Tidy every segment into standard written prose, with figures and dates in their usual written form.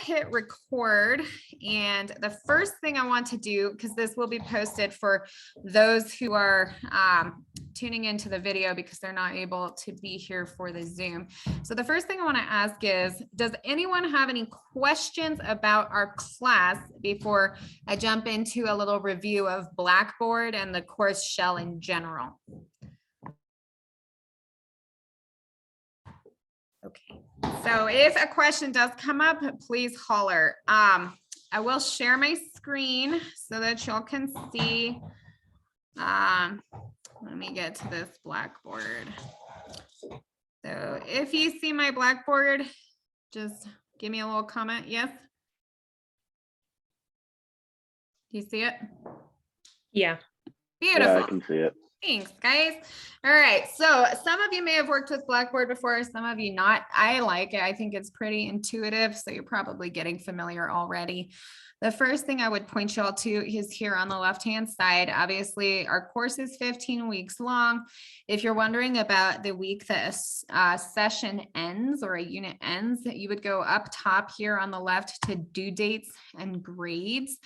hit record, and the first thing I want to do, because this will be posted for those who are tuning into the video because they're not able to be here for the Zoom. So the first thing I want to ask is, does anyone have any questions about our class before I jump into a little review of Blackboard and the course shell in general? Okay, so if a question does come up, please holler. I will share my screen so that y'all can see. Let me get to this Blackboard. So if you see my Blackboard, just give me a little comment. Yes? Do you see it? Yeah. Beautiful. Yeah, I can see it. Thanks, guys. All right. So some of you may have worked with Blackboard before, some of you not. I like it. I think it's pretty intuitive. So you're probably getting familiar already. The first thing I would point you all to is here on the left-hand side. Obviously, our course is 15 weeks long. If you're wondering about the week that a session ends or a unit ends, you would go up top here on the left to due dates and grades,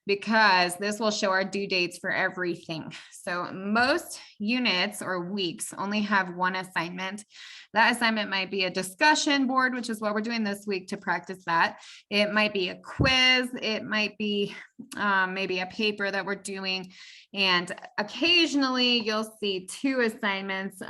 because this will show our due dates for everything. So most units or weeks only have one assignment. That assignment might be a discussion board, which is what we're doing this week to practice that. It might be a quiz. It might be maybe a paper that we're doing. And occasionally you'll see two assignments.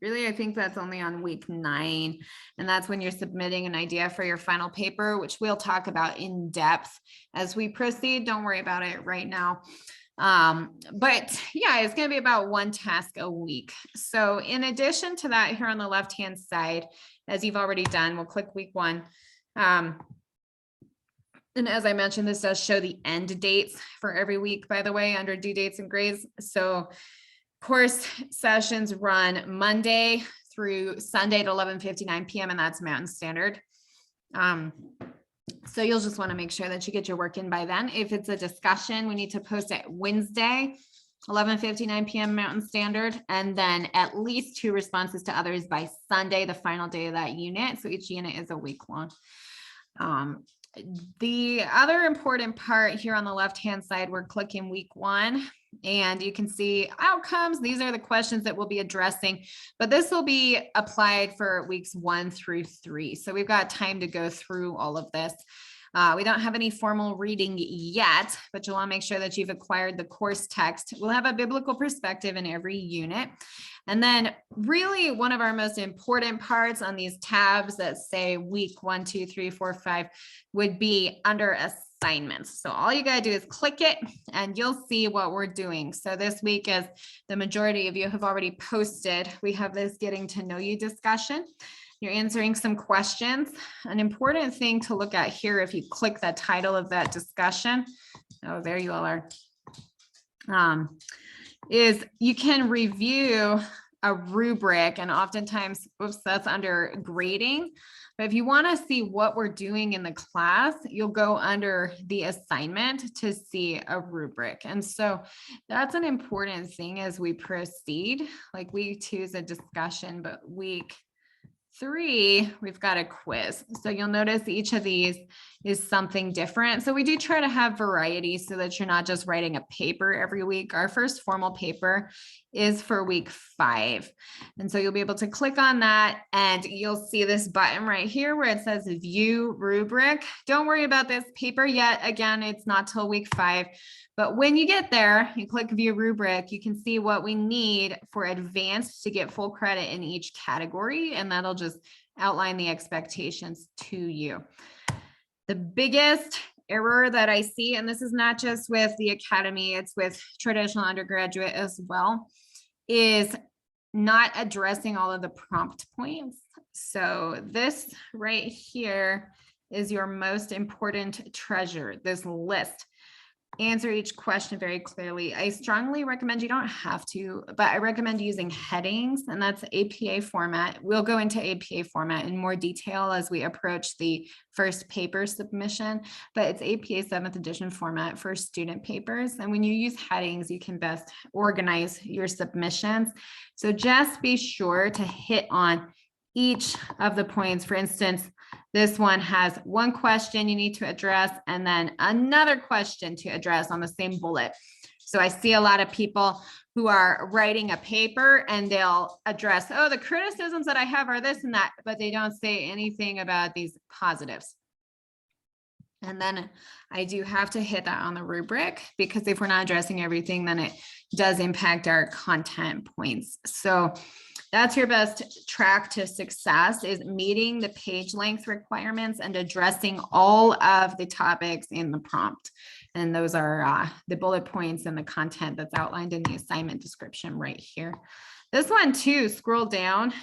Really, I think that's only on week 9. And that's when you're submitting an idea for your final paper, which we'll talk about in depth as we proceed. Don't worry about it right now. But yeah, it's going to be about one task a week. So in addition to that, here on the left-hand side, as you've already done, we'll click week 1. And as I mentioned, this does show the end dates for every week, by the way, under due dates and grades. So course sessions run Monday through Sunday at 11:59 p.m. and that's Mountain Standard. So you'll just want to make sure that you get your work in by then. If it's a discussion, we need to post it Wednesday, 11:59 p.m. Mountain Standard, and then at least 2 responses to others by Sunday, the final day of that unit. So each unit is a week long. The other important part here on the left-hand side, we're clicking week 1 and you can see outcomes. These are the questions that we'll be addressing, but this will be applied for weeks 1 through 3. So we've got time to go through all of this. We don't have any formal reading yet, but you'll want to make sure that you've acquired the course text. We'll have a biblical perspective in every unit. And then really one of our most important parts on these tabs that say week 1, 2, 3, 4, 5 would be under assignments. So all you got to do is click it and you'll see what we're doing. So this week, as the majority of you have already posted, we have this getting to know you discussion. You're answering some questions. An important thing to look at here, if you click the title of that discussion, oh, there you all are, is you can review a rubric, and oftentimes, oops, that's under grading. But if you want to see what we're doing in the class, you'll go under the assignment to see a rubric. And so that's an important thing as we proceed. Like week 2 is a discussion, but week 3, we've got a quiz. So you'll notice each of these is something different. So we do try to have variety so that you're not just writing a paper every week. Our first formal paper is for week 5. And so you'll be able to click on that and you'll see this button right here where it says view rubric. Don't worry about this paper yet. Again, it's not till week 5. But when you get there, you click view rubric, you can see what we need for advanced to get full credit in each category. And that'll just outline the expectations to you. The biggest error that I see, and this is not just with the academy, it's with traditional undergraduate as well, is not addressing all of the prompt points. So this right here is your most important treasure, this list. Answer each question very clearly. I strongly recommend, you don't have to, but I recommend using headings, and that's APA format. We'll go into APA format in more detail as we approach the first paper submission, but it's APA 7th edition format for student papers. And when you use headings, you can best organize your submissions. So just be sure to hit on each of the points. For instance, This one has one question you need to address and then another question to address on the same bullet. So I see a lot of people who are writing a paper and they'll address, oh, the criticisms that I have are this and that, but they don't say anything about these positives. And then I do have to hit that on the rubric, because if we're not addressing everything, then it does impact our content points. So that's your best track to success, is meeting the page length requirements and addressing all of the topics in the prompt. And those are the bullet points and the content that's outlined in the assignment description right here. This one too, scroll down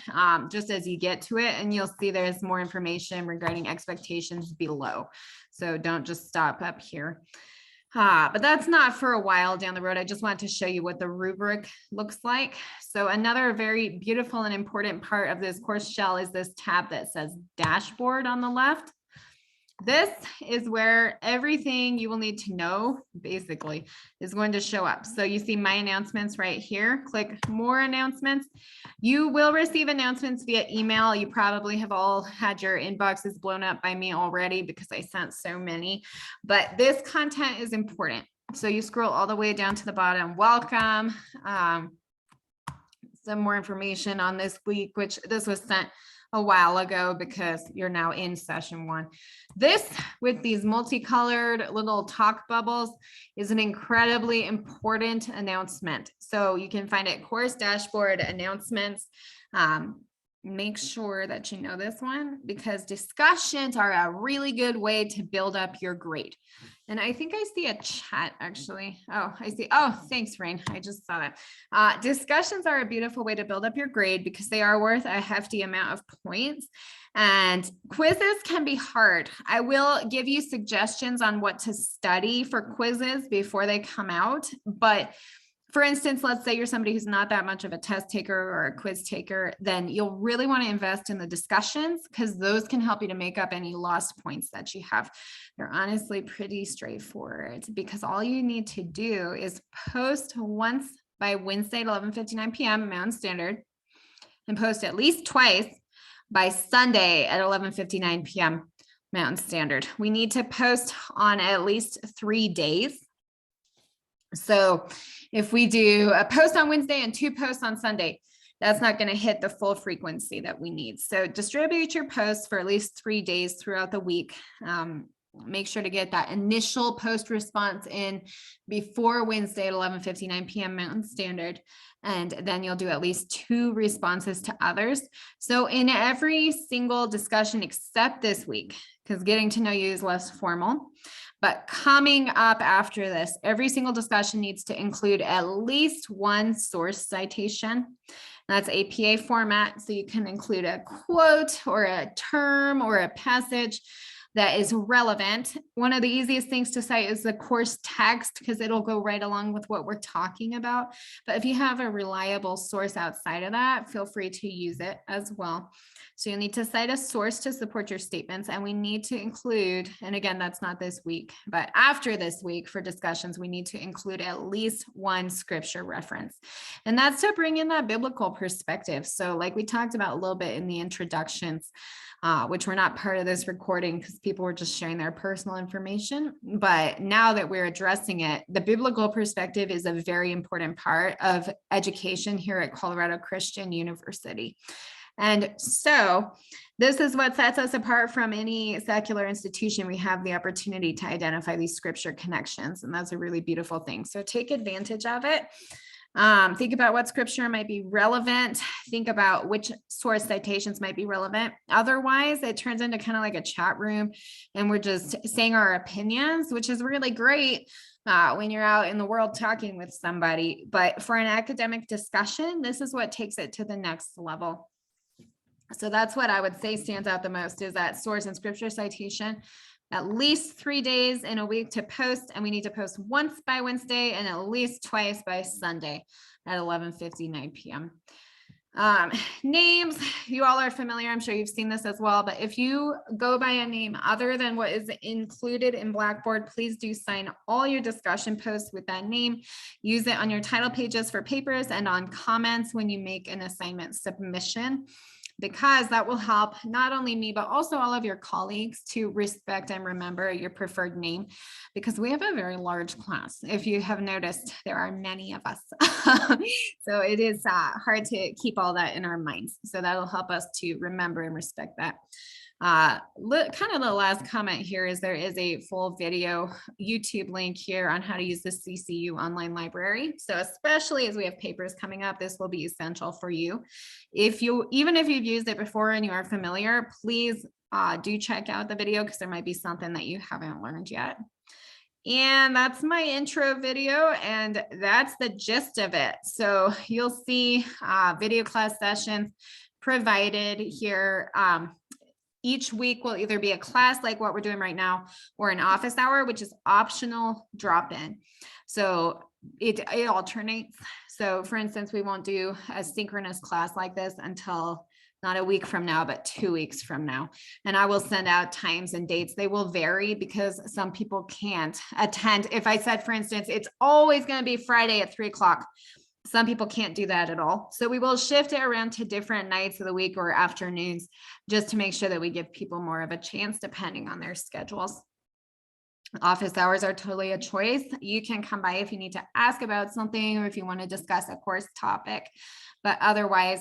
just as you get to it, and you'll see there's more information regarding expectations below. So don't just stop up here. But that's not for a while down the road. I just wanted to show you what the rubric looks like. So another very beautiful and important part of this course shell is this tab that says dashboard on the left. This is where everything you will need to know basically is going to show up. So you see my announcements right here. Click more announcements. You will receive announcements via email. You probably have all had your inboxes blown up by me already because I sent so many, but this content is important. So you scroll all the way down to the bottom. Welcome. Some more information on this week, which this was sent a while ago because you're now in session 1. This, with these multicolored little talk bubbles, is an incredibly important announcement. So you can find it course dashboard announcements. Make sure that you know this one, because discussions are a really good way to build up your grade. And I think I see a chat actually. Oh, I see. Oh, thanks, Rain. I just saw that. Discussions are a beautiful way to build up your grade because they are worth a hefty amount of points. And quizzes can be hard. I will give you suggestions on what to study for quizzes before they come out. But for instance, let's say you're somebody who's not that much of a test taker or a quiz taker, then you'll really want to invest in the discussions, because those can help you to make up any lost points that you have. They're honestly pretty straightforward, because all you need to do is post once by Wednesday at 11:59 p.m. Mountain Standard, and post at least twice by Sunday at 11:59 p.m. Mountain Standard. We need to post on at least 3 days. So if we do a post on Wednesday and 2 posts on Sunday, that's not going to hit the full frequency that we need. So distribute your posts for at least 3 days throughout the week. Make sure to get that initial post response in before Wednesday at 11:59 p.m. Mountain Standard. And then you'll do at least 2 responses to others. So in every single discussion except this week, because getting to know you is less formal, but coming up after this, every single discussion needs to include at least 1 source citation. That's APA format. So you can include a quote or a term or a passage that is relevant. One of the easiest things to cite is the course text, because it'll go right along with what we're talking about. But if you have a reliable source outside of that, feel free to use it as well. So you'll need to cite a source to support your statements, and we need to include, and again, that's not this week, but after this week for discussions, we need to include at least 1 scripture reference. And that's to bring in that biblical perspective. So like we talked about a little bit in the introductions, which were not part of this recording because people were just sharing their personal information. But now that we're addressing it, the biblical perspective is a very important part of education here at Colorado Christian University. And so this is what sets us apart from any secular institution. We have the opportunity to identify these scripture connections, and that's a really beautiful thing. So take advantage of it. Think about what scripture might be relevant. Think about which source citations might be relevant. Otherwise, it turns into kind of like a chat room, and we're just saying our opinions, which is really great when you're out in the world talking with somebody. But for an academic discussion, this is what takes it to the next level. So that's what I would say stands out the most, is that source and scripture citation. At least 3 days in a week to post, and we need to post once by Wednesday and at least twice by Sunday at 11:59 p.m. Names, you all are familiar. I'm sure you've seen this as well, but if you go by a name other than what is included in Blackboard, please do sign all your discussion posts with that name. Use it on your title pages for papers and on comments when you make an assignment submission. because that will help not only me, but also all of your colleagues to respect and remember your preferred name, because we have a very large class. If you have noticed, there are many of us. So it is hard to keep all that in our minds. So that'll help us to remember and respect that. Kind of the last comment here is there is a full video YouTube link here on how to use the CCU online library. So especially as we have papers coming up, this will be essential for you. Even if you've used it before and you are familiar, please do check out the video, because there might be something that you haven't learned yet. And that's my intro video, and that's the gist of it. So you'll see video class sessions provided here. Each week will either be a class like what we're doing right now, or an office hour, which is optional drop-in. So it alternates. So for instance, we won't do a synchronous class like this until not a week from now, but 2 weeks from now. And I will send out times and dates. They will vary because some people can't attend. If I said, for instance, it's always going to be Friday at 3 o'clock, some people can't do that at all. So we will shift it around to different nights of the week or afternoons, just to make sure that we give people more of a chance depending on their schedules. Office hours are totally a choice. You can come by if you need to ask about something, or if you want to discuss a course topic, but otherwise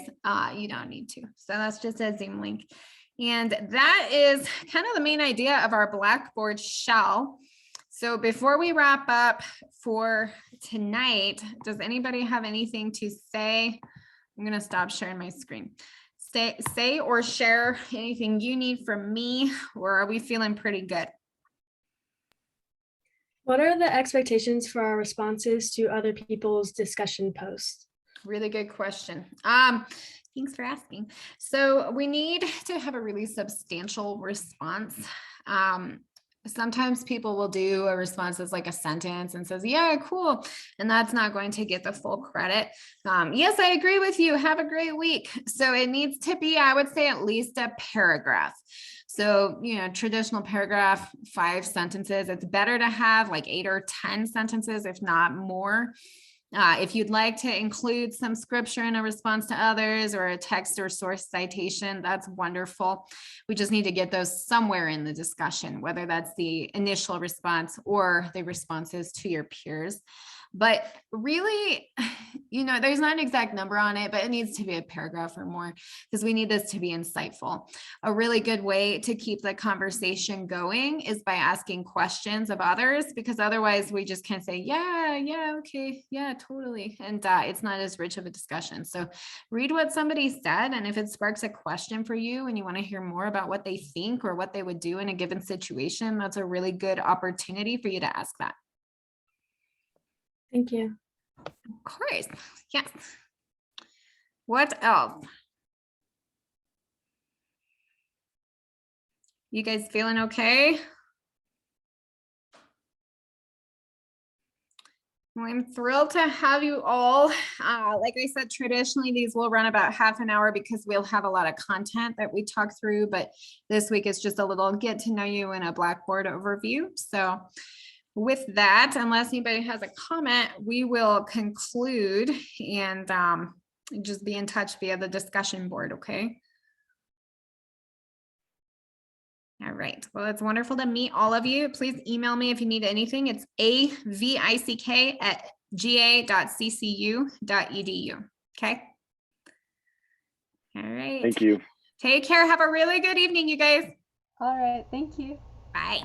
you don't need to. So that's just a Zoom link. And that is kind of the main idea of our Blackboard shell. So before we wrap up for tonight, does anybody have anything to say? I'm going to stop sharing my screen. Say or share anything you need from me, or are we feeling pretty good? What are the expectations for our responses to other people's discussion posts? Really good question. Thanks for asking. So we need to have a really substantial response. Sometimes people will do a response that's like a sentence and says, yeah, cool. And that's not going to get the full credit. Yes, I agree with you. Have a great week. So it needs to be, I would say, at least a paragraph. So, traditional paragraph, 5 sentences. It's better to have like 8 or 10 sentences, if not more. If you'd like to include some scripture in a response to others, or a text or source citation, that's wonderful. We just need to get those somewhere in the discussion, whether that's the initial response or the responses to your peers. But really, there's not an exact number on it, but it needs to be a paragraph or more, because we need this to be insightful. A really good way to keep the conversation going is by asking questions of others, because otherwise we just can't say, yeah, okay, yeah, totally. And it's not as rich of a discussion. So read what somebody said. And if it sparks a question for you and you want to hear more about what they think or what they would do in a given situation, that's a really good opportunity for you to ask that. Thank you. Of course. Yes. What else? You guys feeling okay? Well, I'm thrilled to have you all. Like I said, traditionally these will run about half an hour because we'll have a lot of content that we talk through, but this week it's just a little get to know you in a Blackboard overview. So with that, unless anybody has a comment, we will conclude and just be in touch via the discussion board, okay? All right, well, it's wonderful to meet all of you. Please email me if you need anything. It's avick@ga.ccu.edu, okay? All right. Thank you. Take care. Have a really good evening, you guys. All right, thank you. Bye.